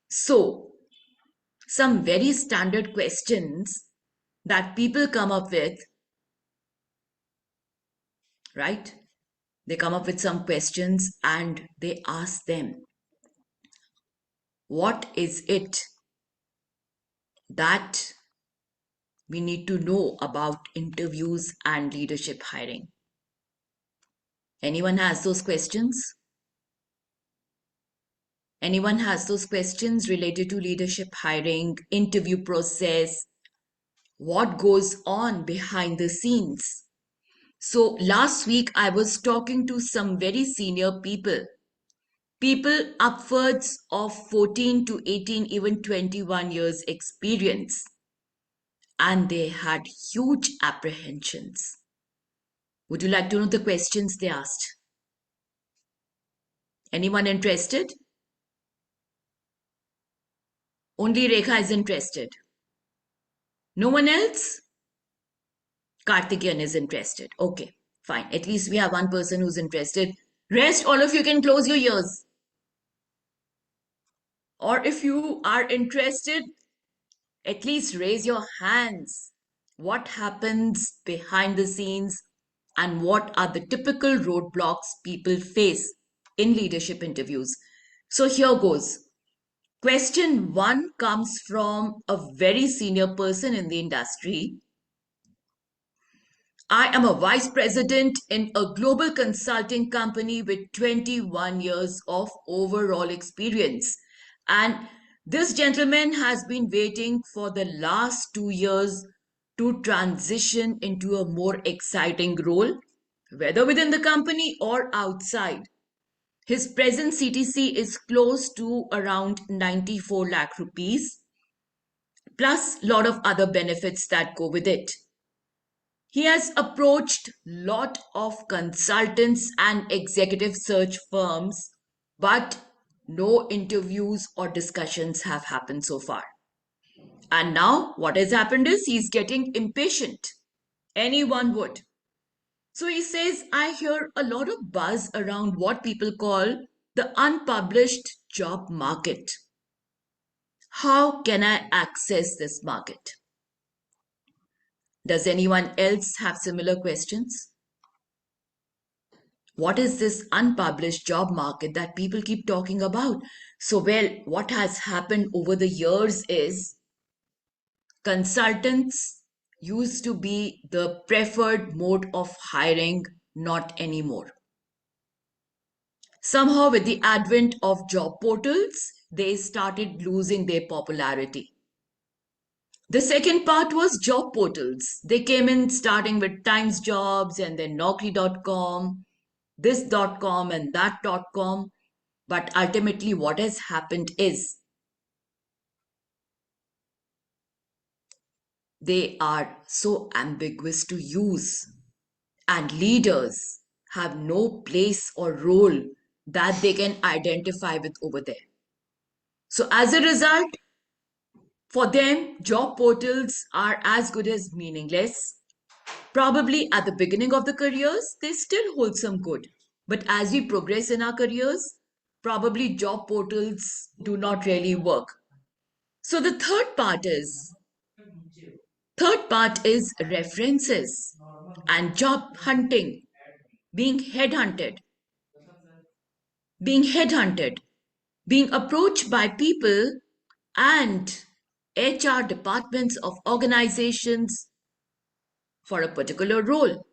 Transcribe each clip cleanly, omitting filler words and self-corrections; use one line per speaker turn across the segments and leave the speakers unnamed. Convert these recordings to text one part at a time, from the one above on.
So, some very standard questions that people come up with, right? They come up with some questions and they ask them, what is it that we need to know about interviews and leadership hiring? Anyone has those questions? Anyone has those questions related to leadership hiring, interview process, what goes on behind the scenes? So last week I was talking to some very senior people upwards of 14 to 18, even 21 years experience, and they had huge apprehensions. Would you like to know the questions they asked? Anyone interested? Only Rekha is interested. No one else? Karthikeyan is interested. Okay, fine. At least we have one person who's interested. Rest, all of you can close your ears. Or if you are interested, at least raise your hands. What happens behind the scenes and what are the typical roadblocks people face in leadership interviews? So here goes. Question one comes from a very senior person in the industry. I am a vice president in a global consulting company with 21 years of overall experience. And this gentleman has been waiting for the last 2 years to transition into a more exciting role, whether within the company or outside. His present CTC is close to around 94 lakh rupees, plus a lot of other benefits that go with it. He has approached lot of consultants and executive search firms, but no interviews or discussions have happened so far. And now what has happened is he's getting impatient. Anyone would. So he says, I hear a lot of buzz around what people call the unpublished job market. How can I access this market? Does anyone else have similar questions? What is this unpublished job market that people keep talking about? So, well, what has happened over the years is consultants used to be the preferred mode of hiring, not anymore. Somehow, with the advent of job portals, they started losing their popularity. The second part was job portals. They came in starting with Times Jobs and then Naukri.com, this.com and that.com. But ultimately, what has happened is they are so ambiguous to use, and leaders have no place or role that they can identify with over there. So, as a result, for them, job portals are as good as meaningless. Probably at the beginning of the careers, they still hold some good. But as we progress in our careers, probably job portals do not really work. So the third part is references and job hunting, being headhunted, being headhunted, being approached by people and HR departments of organizations for a particular role.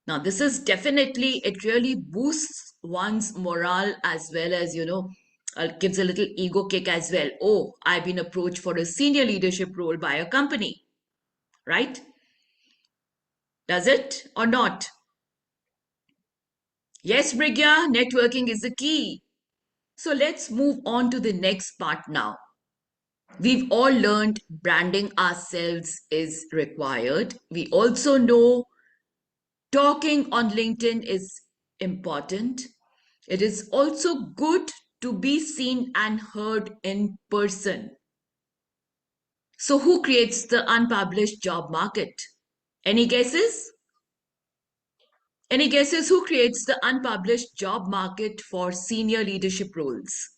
Now, this is definitely, it really boosts one's morale as well as, gives a little ego kick as well. Oh, I've been approached for a senior leadership role by a company, right? Does it or not? Yes, Brigya, networking is the key. So let's move on to the next part now. We've all learned branding ourselves is required. We also know talking on LinkedIn is important. It is also good to be seen and heard in person. So, who creates the unpublished job market? Any guesses? Any guesses who creates the unpublished job market for senior leadership roles?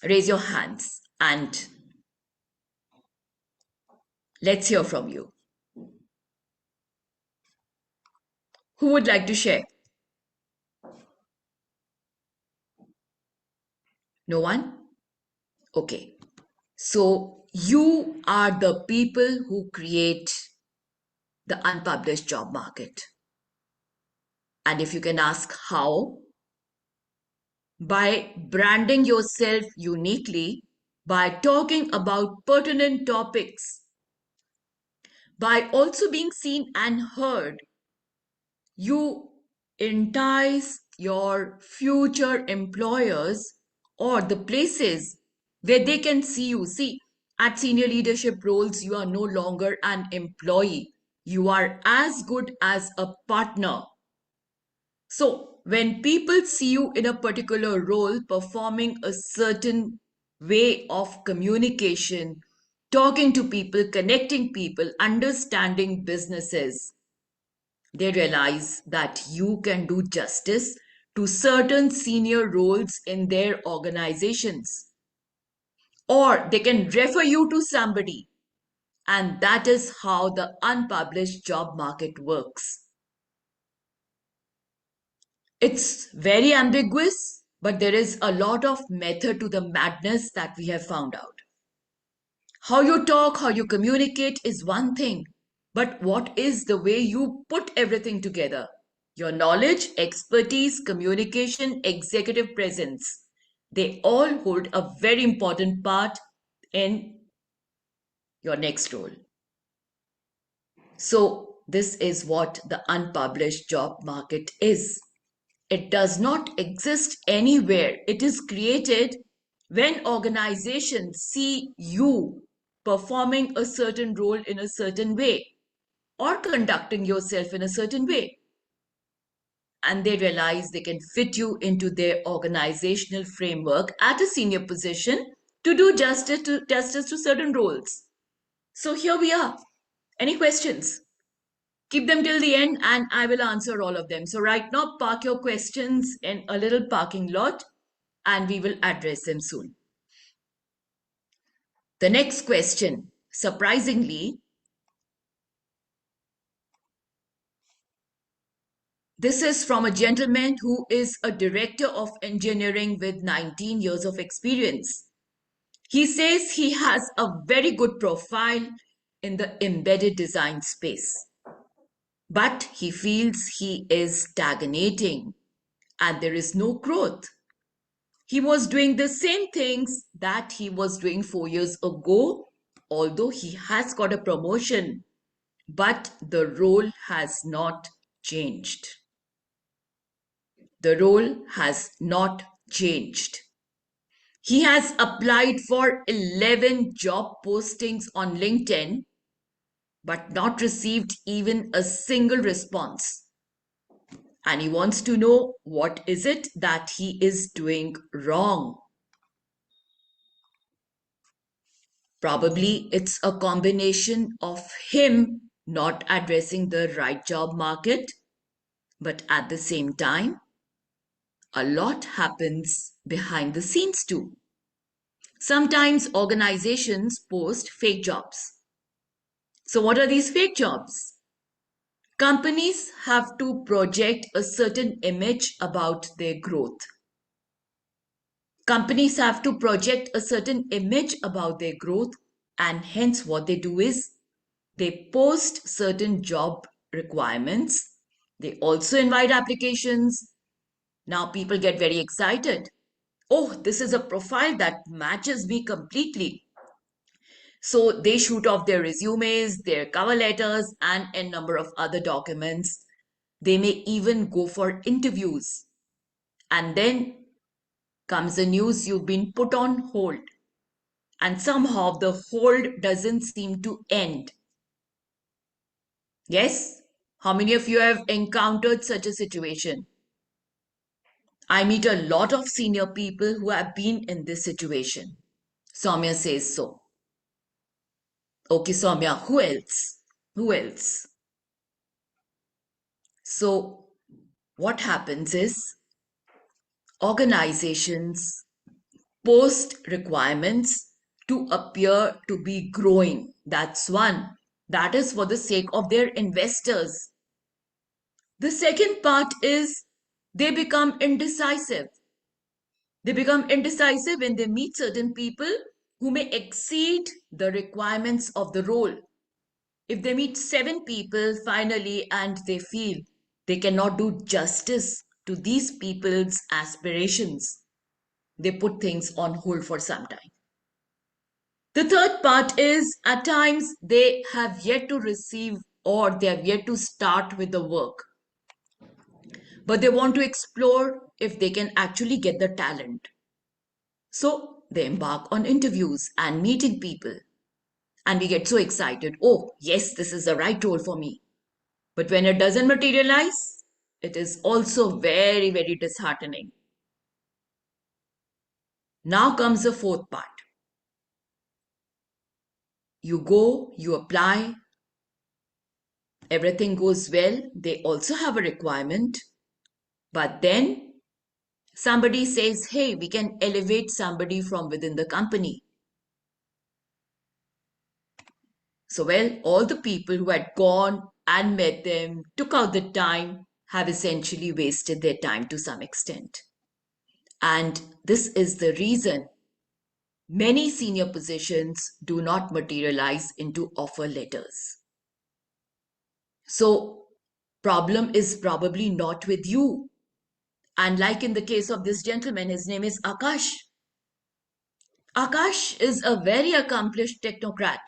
Raise your hands and let's hear from you. Who would like to share? No one? Okay. So you are the people who create the unpublished job market. And if you can ask how, by branding yourself uniquely, by talking about pertinent topics, by also being seen and heard, you entice your future employers or the places where they can see you. See, at senior leadership roles, you are no longer an employee, you are as good as a partner. So, when people see you in a particular role performing a certain way of communication, talking to people, connecting people, understanding businesses, they realize that you can do justice to certain senior roles in their organizations, or they can refer you to somebody. And that is how the unpublished job market works. It's very ambiguous, but there is a lot of method to the madness that we have found out. How you talk, how you communicate is one thing, but what is the way you put everything together? Your knowledge, expertise, communication, executive presence, they all hold a very important part in your next role. So, this is what the unpublished job market is. It does not exist anywhere. It is created when organizations see you performing a certain role in a certain way or conducting yourself in a certain way. And they realize they can fit you into their organizational framework at a senior position to do justice to certain roles. So here we are. Any questions? Keep them till the end and I will answer all of them. So right now, park your questions in a little parking lot and we will address them soon. The next question, surprisingly, this is from a gentleman who is a director of engineering with 19 years of experience. He says he has a very good profile in the embedded design space, but he feels he is stagnating and there is no growth. He was doing the same things that he was doing 4 years ago, although he has got a promotion, but the role has not changed. The role has not changed. He has applied for 11 job postings on LinkedIn, but not received even a single response. And he wants to know what is it that he is doing wrong. Probably it's a combination of him not addressing the right job market, but at the same time, a lot happens behind the scenes too. Sometimes organizations post fake jobs. So, what are these fake jobs? Companies have to project a certain image about their growth. Companies have to project a certain image about their growth, and hence, what they do is they post certain job requirements. They also invite applications. Now people get very excited. Oh, this is a profile that matches me completely. So they shoot off their resumes, their cover letters, and a number of other documents. They may even go for interviews. And then comes the news you've been put on hold. And somehow the hold doesn't seem to end. Yes? How many of you have encountered such a situation? I meet a lot of senior people who have been in this situation. Soumya says so. Okay, Soumya, who else? Who else? So, what happens is organizations post requirements to appear to be growing. That's one. That is for the sake of their investors. The second part is they become indecisive. They become indecisive when they meet certain people who may exceed the requirements of the role. If they meet seven people finally and they feel they cannot do justice to these people's aspirations, they put things on hold for some time. The third part is at times they have yet to receive or they have yet to start with the work, but they want to explore if they can actually get the talent. So they embark on interviews and meeting people, and we get so excited. Oh, yes, this is the right role for me. But when it doesn't materialize, it is also very, very disheartening. Now comes the fourth part. You go, you apply, everything goes well. They also have a requirement. But then somebody says, hey, we can elevate somebody from within the company. So, well, all the people who had gone and met them, took out the time, have essentially wasted their time to some extent. And this is the reason many senior positions do not materialize into offer letters. So, problem is probably not with you. And like in the case of this gentleman, his name is Akash. Akash is a very accomplished technocrat,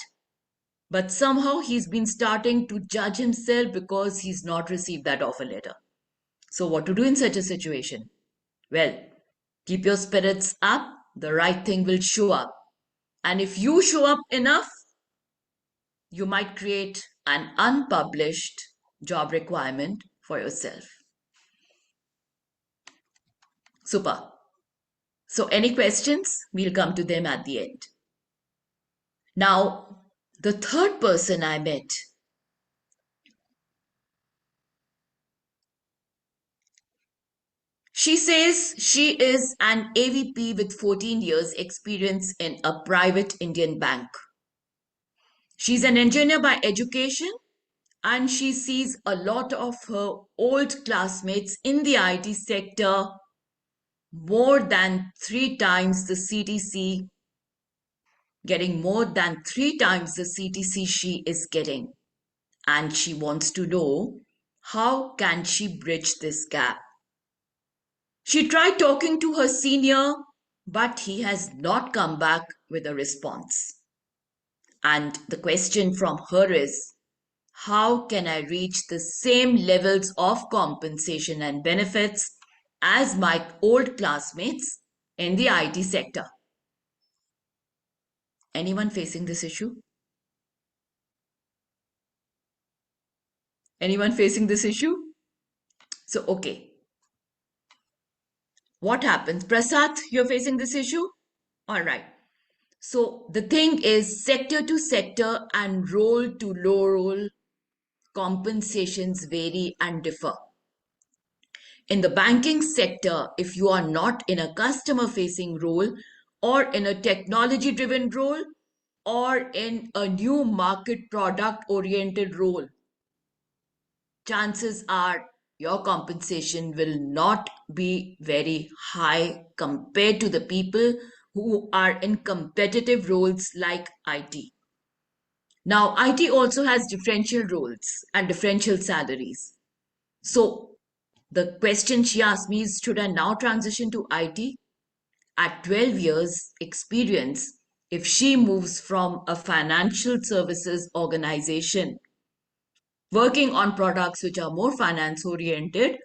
but somehow he's been starting to judge himself because he's not received that offer letter. So, what to do in such a situation? Well, keep your spirits up, the right thing will show up. And if you show up enough, you might create an unpublished job requirement for yourself. Super. So, any questions? We'll come to them at the end. Now, the third person I met, she says she is an AVP with 14 years experience in a private Indian bank. She's an engineer by education and she sees a lot of her old classmates in the IT sector more than three times the CTC, getting more than three times the CTC she is getting. And she wants to know how can she bridge this gap. She tried talking to her senior, but he has not come back with a response. And the question from her is, how can I reach the same levels of compensation and benefits as my old classmates in the IT sector? Anyone facing this issue? Anyone facing this issue? So, okay. What happens? Prasad, you're facing this issue? All right. So, the thing is sector to sector and role to role compensations vary and differ. In the banking sector, if you are not in a customer facing role or in a technology driven role or in a new market product oriented role, chances are your compensation will not be very high compared to the people who are in competitive roles like IT. Now, IT also has differential roles and differential salaries. So, the question she asked me is, should I now transition to IT? At 12 years experience, if she moves from a financial services organization working on products which are more finance oriented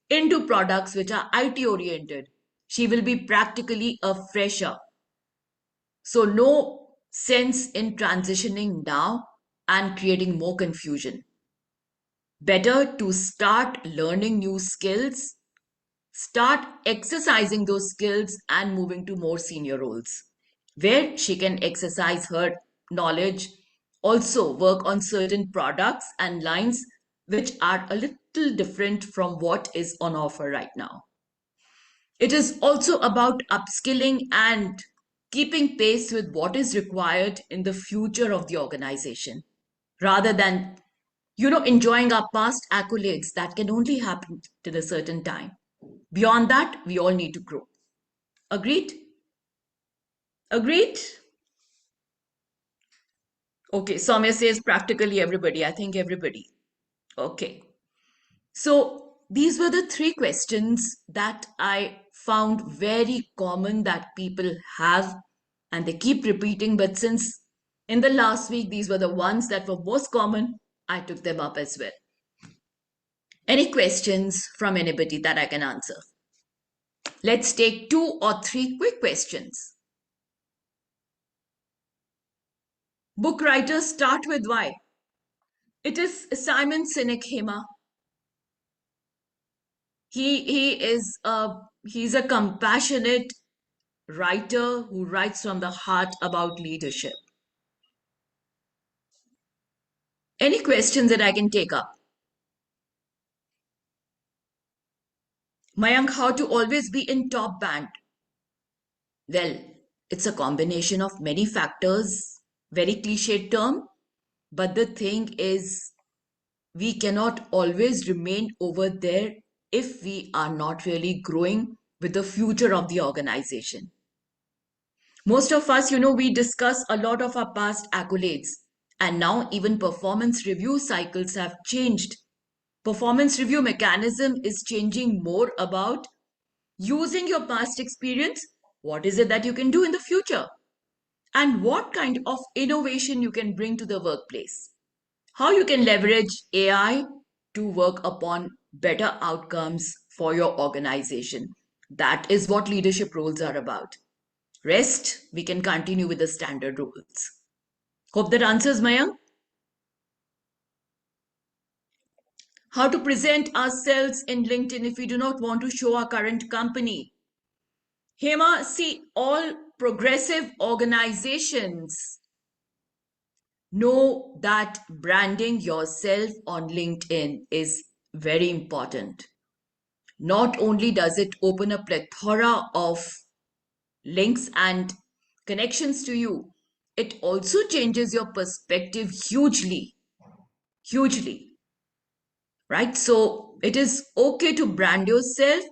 into products which are IT oriented, she will be practically a fresher. So, no sense in transitioning now and creating more confusion. Better to start learning new skills, start exercising those skills, and moving to more senior roles where she can exercise her knowledge, also work on certain products and lines which are a little different from what is on offer right now. It is also about upskilling and keeping pace with what is required in the future of the organization rather than enjoying our past accolades that can only happen till a certain time. Beyond that, we all need to grow. Agreed? Agreed? Okay, Soumya says practically everybody. I think everybody. Okay. So these were the three questions that I found very common that people have and they keep repeating. But since in the last week, these were the ones that were most common, I took them up as well. Any questions from anybody that I can answer? Let's take two or three quick questions. Book writers start with why. It is Simon Sinek, Hema. He's a compassionate writer who writes from the heart about leadership. Any questions that I can take up? Mayank, how to always be in top band? Well, it's a combination of many factors, very cliched term, but the thing is, we cannot always remain over there if we are not really growing with the future of the organization. Most of us, we discuss a lot of our past accolades, and now even performance review cycles have changed. Performance review mechanism is changing more about using your past experience. What is it that you can do in the future? And what kind of innovation you can bring to the workplace? How you can leverage AI to work upon better outcomes for your organization. That is what leadership roles are about. Rest, we can continue with the standard rules. Hope that answers, Mayank. How to present ourselves in LinkedIn if we do not want to show our current company. Hema, see, all progressive organizations know that branding yourself on LinkedIn is very important. Not only does it open a plethora of links and connections to you, it also changes your perspective hugely, hugely, right? So it is okay to brand yourself.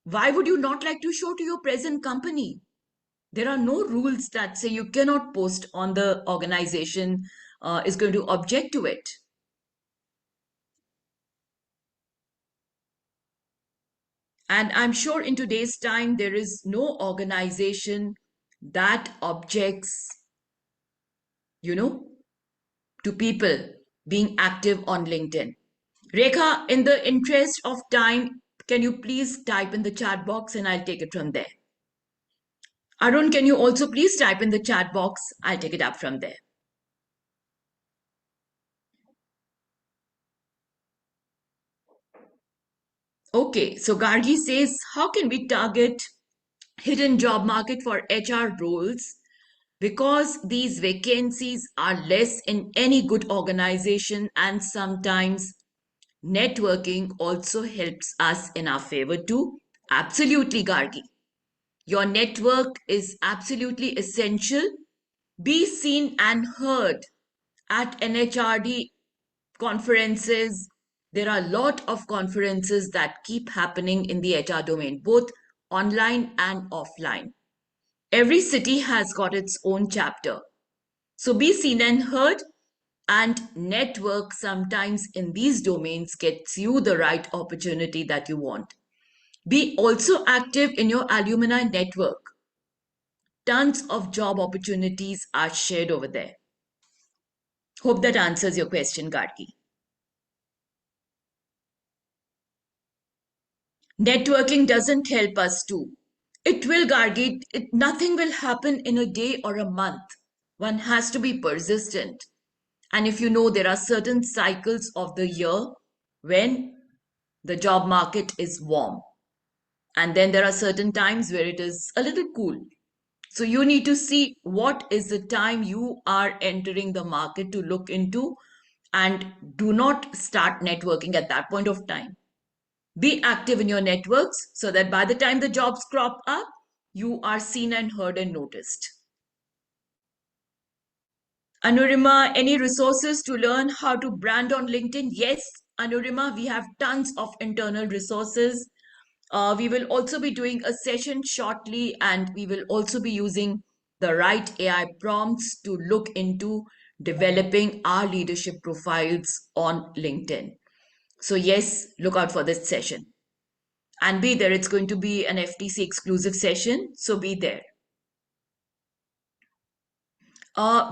Why would you not like to show to your present company? There are no rules that say you cannot post on the organization is going to object to it. And I'm sure in today's time, there is no organization that objects, you know, to people being active on LinkedIn. Rekha, in the interest of time, can you please type in the chat box and I'll take it from there. Arun, can you also please type in the chat box? I'll take it up from there. Okay, so Gargi says, how can we target hidden job market for HR roles? Because these vacancies are less in any good organization, and sometimes networking also helps us in our favor too. Absolutely, Gargi. Your network is absolutely essential. Be seen and heard at NHRD conferences. There are a lot of conferences that keep happening in the HR domain, both online and offline. Every city has got its own chapter. So be seen and heard, and network sometimes in these domains gets you the right opportunity that you want. Be also active in your alumni network. Tons of job opportunities are shared over there. Hope that answers your question, Gargi. Networking doesn't help us too. It will, Gargi. Nothing will happen in a day or a month. One has to be persistent. And if you know there are certain cycles of the year when the job market is warm, and then there are certain times where it is a little cool. So you need to see what is the time you are entering the market to look into, and do not start networking at that point of time. Be active in your networks so that by the time the jobs crop up, you are seen and heard and noticed. Anurima, any resources to learn how to brand on LinkedIn? Yes, Anurima, we have tons of internal resources. We will also be doing a session shortly, and we will also be using the right AI prompts to look into developing our leadership profiles on LinkedIn. So, yes, look out for this session and be there. It's going to be an FTC exclusive session, so be there.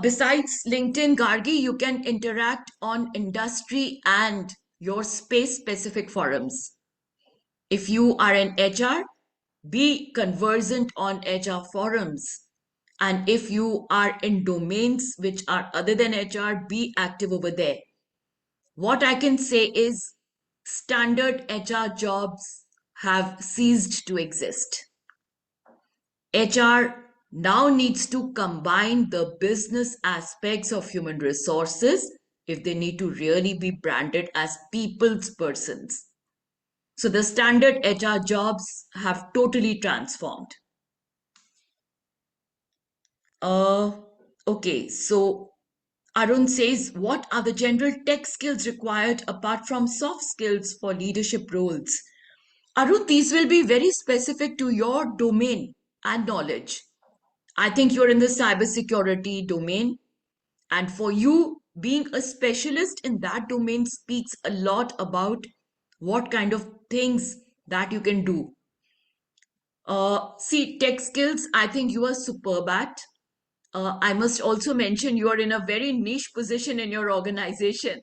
Besides LinkedIn, Gargi, you can interact on industry and your space specific forums. If you are an HR, be conversant on HR forums. And if you are in domains which are other than HR, be active over there. What I can say is standard HR jobs have ceased to exist. HR now needs to combine the business aspects of human resources if they need to really be branded as people's persons. So the standard HR jobs have totally transformed. Uh, okay, so Arun says, what are the general tech skills required apart from soft skills for leadership roles? Arun, these will be very specific to your domain and knowledge. I think you're in the cybersecurity domain, and for you, being a specialist in that domain speaks a lot about what kind of things that you can do. See, tech skills, I think you are superb at. I must also mention you are in a very niche position in your organization.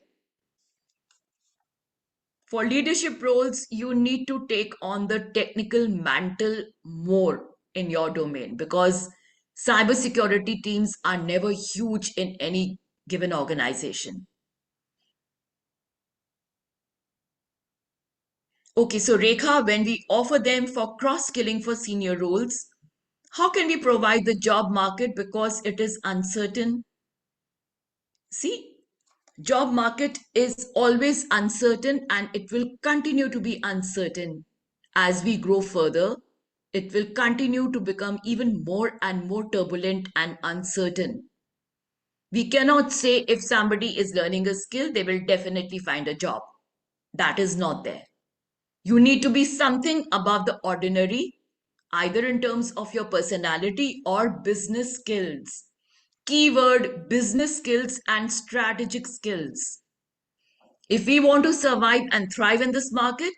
For leadership roles, you need to take on the technical mantle more in your domain because cybersecurity teams are never huge in any given organization. Okay, so Rekha, when we offer them for cross skilling for senior roles, how can we provide the job market because it is uncertain? See, job market is always uncertain and it will continue to be uncertain. As we grow further, it will continue to become even more and more turbulent and uncertain. We cannot say if somebody is learning a skill, they will definitely find a job. That is not there. You need to be something above the ordinary, either in terms of your personality or business skills. Keyword business skills and strategic skills. If we want to survive and thrive in this market,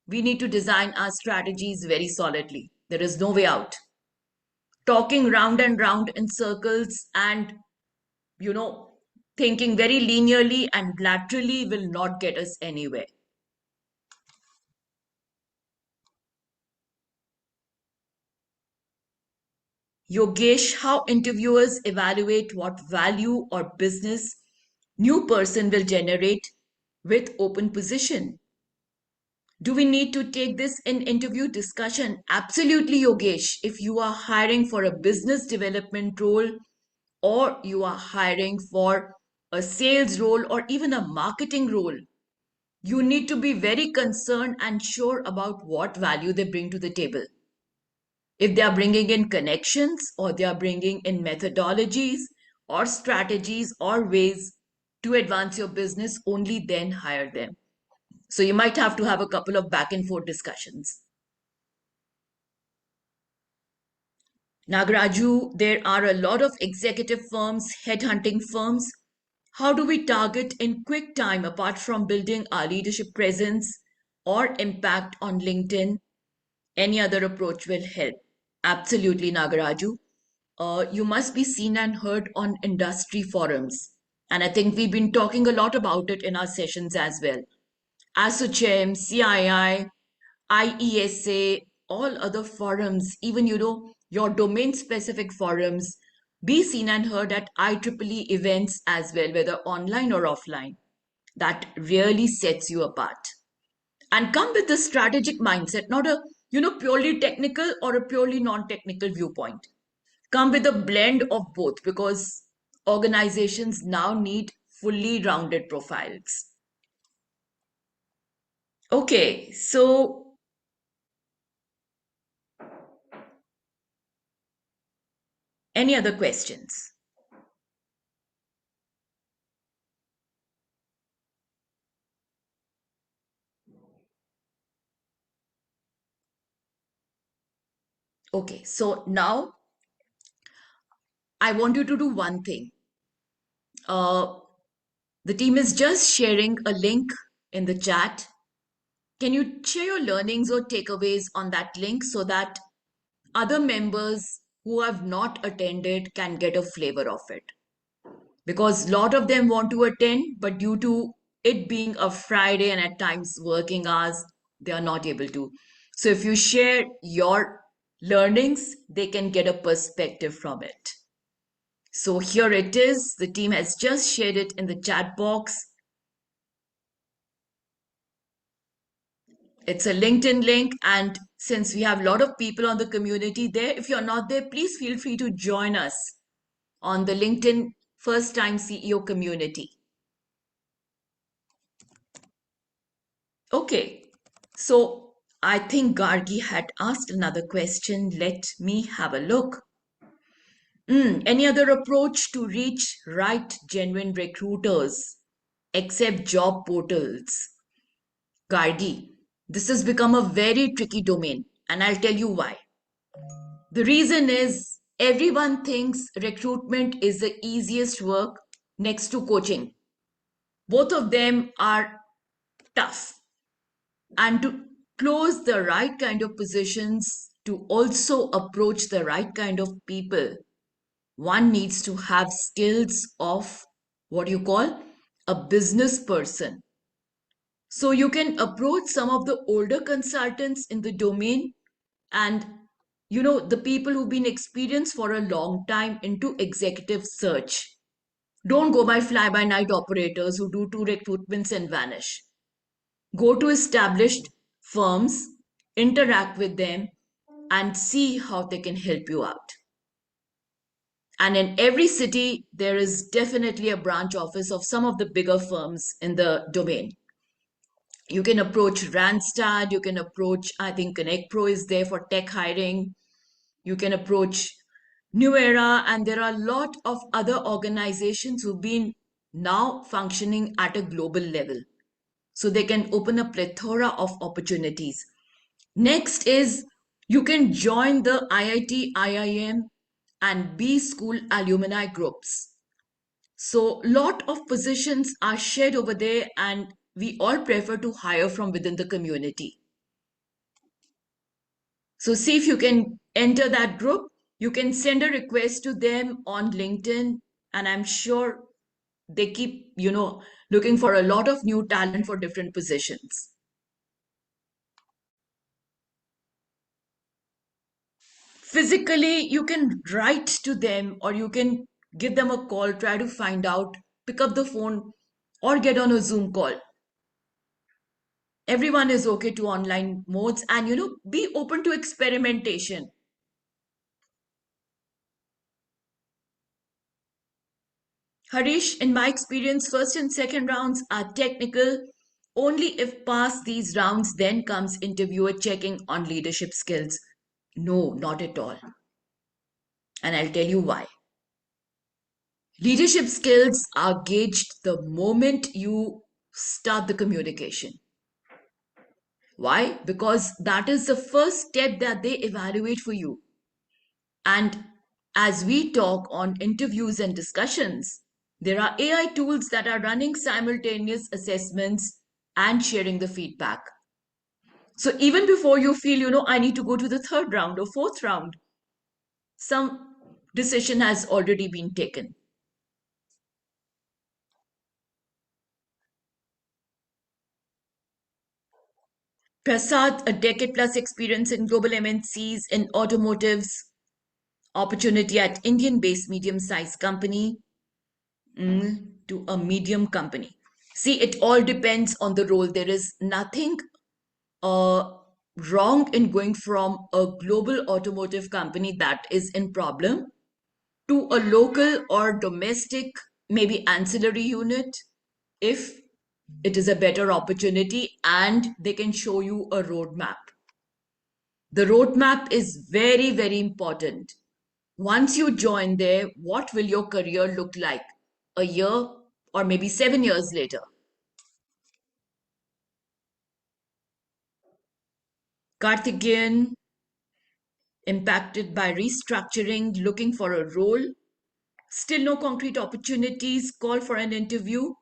we need to design our strategies very solidly. There is no way out. Talking round and round in circles and, you know, thinking very linearly and laterally will not get us anywhere. Yogesh, how interviewers evaluate what value or business new person will generate with open position. Do we need to take this in interview discussion? Absolutely, Yogesh. If you are hiring for a business development role or you are hiring for a sales role or even a marketing role, you need to be very concerned and sure about what value they bring to the table. If they are bringing in connections or they are bringing in methodologies or strategies or ways to advance your business, only then hire them. So you might have to have a couple of back and forth discussions. Nagaraju, there are a lot of executive firms, headhunting firms. How do we target in quick time apart from building our leadership presence or impact on LinkedIn? Any other approach will help. Absolutely, Nagaraju. You must be seen and heard on industry forums. And I think we've been talking a lot about it in our sessions as well. ASSOCHAM, CII, IESA, all other forums, even your domain specific forums, be seen and heard at IEEE events as well, whether online or offline. That really sets you apart. And come with the strategic mindset, not a purely technical or a purely non-technical viewpoint. Come with a blend of both because organizations now need fully rounded profiles. Okay, so any other questions? Okay, so now I want you to do one thing. Uh, the team is just sharing a link in the chat. Can you share your learnings or takeaways on that link so that other members who have not attended can get a flavor of it? Because a lot of them want to attend, but due to it being a Friday and at times working hours, they are not able to. So if you share your learnings, they can get a perspective from it. So here it is. The team has just shared it in the chat box. It's a LinkedIn link. And since we have a lot of people on the community there, if you're not there, please feel free to join us on the LinkedIn First Time CEO community. Okay, so I think Gargi had asked another question. Let me have a look. Any other approach to reach right, genuine recruiters except job portals? Gargi, this has become a very tricky domain, and I'll tell you why. The reason is everyone thinks recruitment is the easiest work next to coaching. Both of them are tough. And to close the right kind of positions, to also approach the right kind of people, one needs to have skills of what you call a business person. So you can approach some of the older consultants in the domain and the people who've been experienced for a long time into executive search. Don't go by fly by night operators who do two recruitments and vanish. Go to established firms, interact with them, and see how they can help you out. And in every city, there is definitely a branch office of some of the bigger firms in the domain. You can approach Randstad, you can approach, I think Connect Pro is there for tech hiring. You can approach New Era, and there are a lot of other organizations who've been now functioning at a global level. So they can open a plethora of opportunities. Next is you can join the IIT, IIM, and B School alumni groups. So, lot of positions are shared over there, and we all prefer to hire from within the community. So, see if you can enter that group. You can send a request to them on LinkedIn, and I'm sure they keep, looking for a lot of new talent for different positions. Physically, you can write to them or you can give them a call, try to find out, pick up the phone, or get on a Zoom call. Everyone is okay to online modes and be open to experimentation. Harish, in my experience, first and second rounds are technical. Only if past these rounds, then comes interviewer checking on leadership skills. No, not at all. And I'll tell you why. Leadership skills are gauged the moment you start the communication. Why? Because that is the first step that they evaluate for you. And as we talk on interviews and discussions, there are AI tools that are running simultaneous assessments and sharing the feedback. So even before you feel, I need to go to the third round or fourth round, some decision has already been taken. Prasad, a decade plus experience in global MNCs in automotives, opportunity at Indian based medium sized company to a medium company. See, it all depends on the role. There is nothing uh, wrong in going from a global automotive company that is in problem to a local or domestic, maybe ancillary unit. If it is a better opportunity and they can show you a roadmap. The roadmap is very, very important. Once you join there, what will your career look like a year or maybe 7 years later? Karthikeyan, impacted by restructuring, looking for a role, still no concrete opportunities, call for an interview,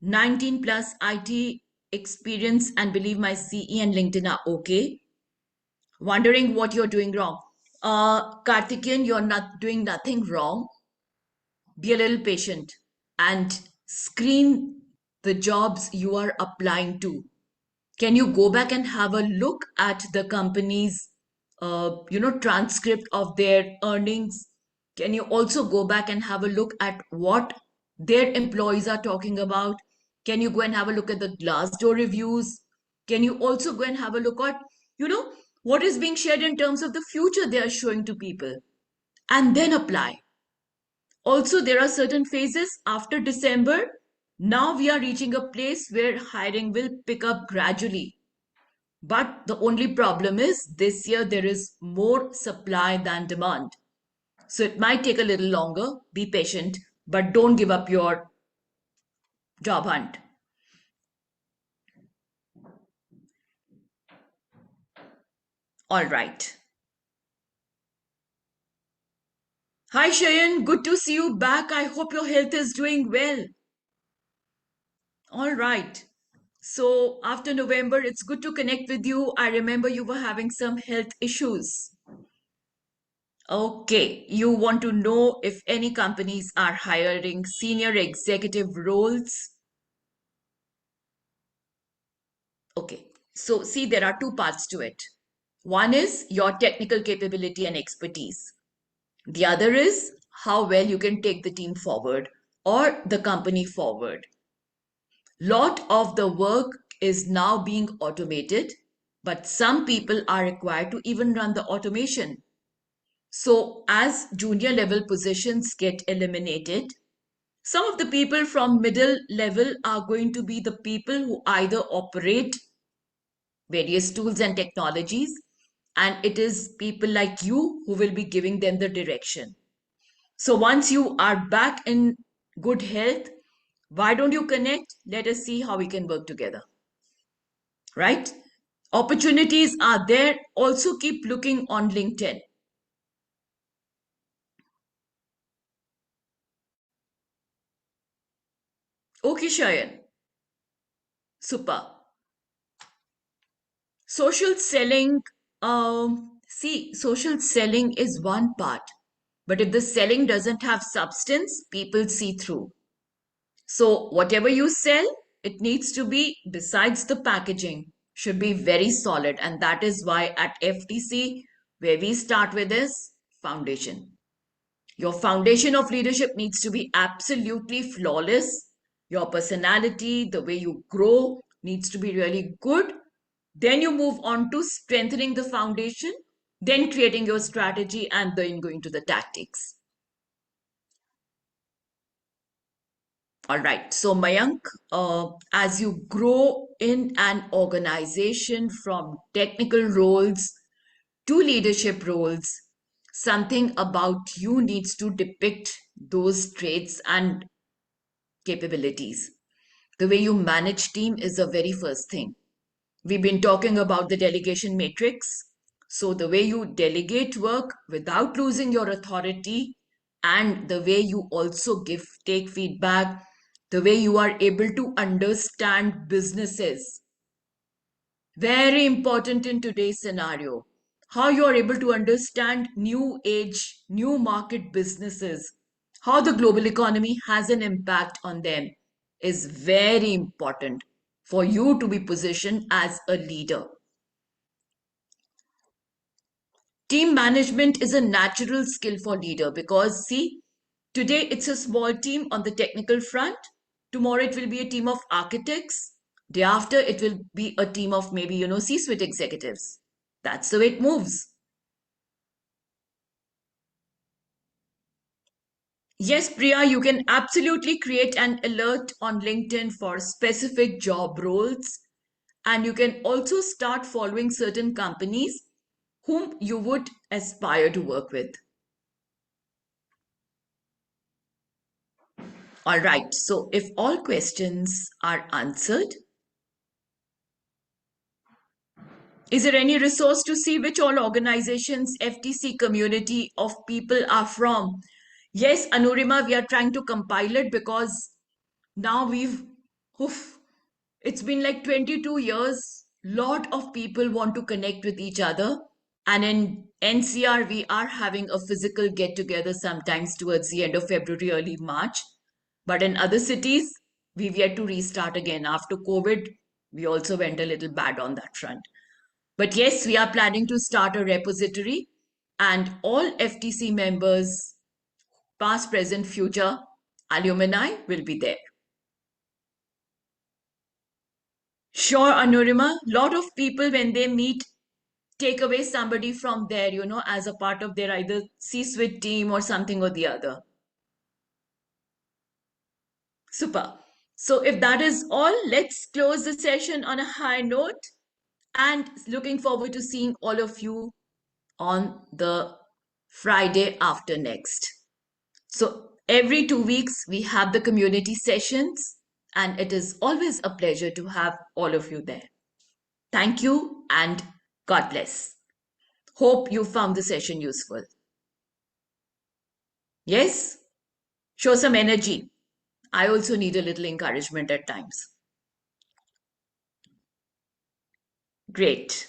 19 plus IT experience, and believe my CE and LinkedIn are okay. Wondering what you're doing wrong. Karthikeyan, you're not doing nothing wrong. Be a little patient and screen the jobs you are applying to. Can you go back and have a look at the company's transcript of their earnings? Can you also go back and have a look at what their employees are talking about? Can you go and have a look at the Glassdoor reviews? Can you also go and have a look at you know what is being shared in terms of the future they are showing to people, and then apply? Also, there are certain phases after December. Now we are reaching a place where hiring will pick up gradually. But the only problem is this year there is more supply than demand. So it might take a little longer. Be patient, but don't give up your job hunt. All right. Hi, Shayan. Good to see you back. I hope your health is doing well. All right. So after November, it's good to connect with you. I remember you were having some health issues. Okay, you want to know if any companies are hiring senior executive roles. Okay, so see, there are two parts to it. One is your technical capability and expertise. The other is how well you can take the team forward or the company forward. Lot of the work is now being automated, but some people are required to even run the automation. So, as junior level positions get eliminated, some of the people from middle level are going to be the people who either operate various tools and technologies, and it is people like you who will be giving them the direction. So, once you are back in good health, why don't you connect? Let us see how we can work together, right? Opportunities are there. Also, keep looking on LinkedIn. Okay, Shayan. Super. Social selling, see, social selling is one part, but if the selling doesn't have substance, people see through. So, whatever you sell, it needs to be, besides the packaging, should be very solid. And that is why at FTC, where we start with is foundation. Your foundation of leadership needs to be absolutely flawless. Your personality, the way you grow, needs to be really good. Then you move on to strengthening the foundation, then creating your strategy, and then going to the tactics. All right. So, Mayank, as you grow in an organization from technical roles to leadership roles, something about you needs to depict those traits and capabilities. The way you manage team is the very first thing. We've been talking about the delegation matrix. So, the way you delegate work without losing your authority, and the way you also take feedback, the way you are able to understand businesses. Very important in today's scenario. How you are able to understand new age, new market businesses, how the global economy has an impact on them is very important for you to be positioned as a leader. Team management is a natural skill for leader because see, today it's a small team on the technical front. Tomorrow it will be a team of architects. Day after it will be a team of maybe, C-suite executives. That's the way it moves. Yes, Priya, you can absolutely create an alert on LinkedIn for specific job roles. And you can also start following certain companies whom you would aspire to work with. All right. So, if all questions are answered, is there any resource to see which all organizations FTC community of people are from? Yes, Anurima, we are trying to compile it because now oof, it's been like 22 years. Lot of people want to connect with each other. And in NCR, we are having a physical get together sometimes towards the end of February, early March. But in other cities, we've yet to restart again. After COVID, we also went a little bad on that front. But yes, we are planning to start a repository, and all FTC members, past, present, future alumni, will be there. Sure, Anurima, lot of people when they meet take away somebody from there, as a part of their either C-suite team or something or the other. Super. So if that is all, let's close the session on a high note and looking forward to seeing all of you on the Friday after next. So every 2 weeks, we have the community sessions, and it is always a pleasure to have all of you there. Thank you and God bless. Hope you found the session useful. Yes? Show some energy. I also need a little encouragement at times. Great.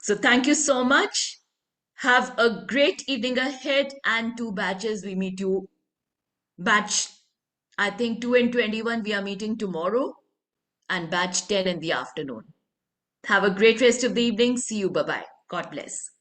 So thank you so much. Have a great evening ahead and two batches. We meet you batch, I think 2 and 21 we are meeting tomorrow and batch 10 in the afternoon. Have a great rest of the evening. See you. Bye bye. God bless.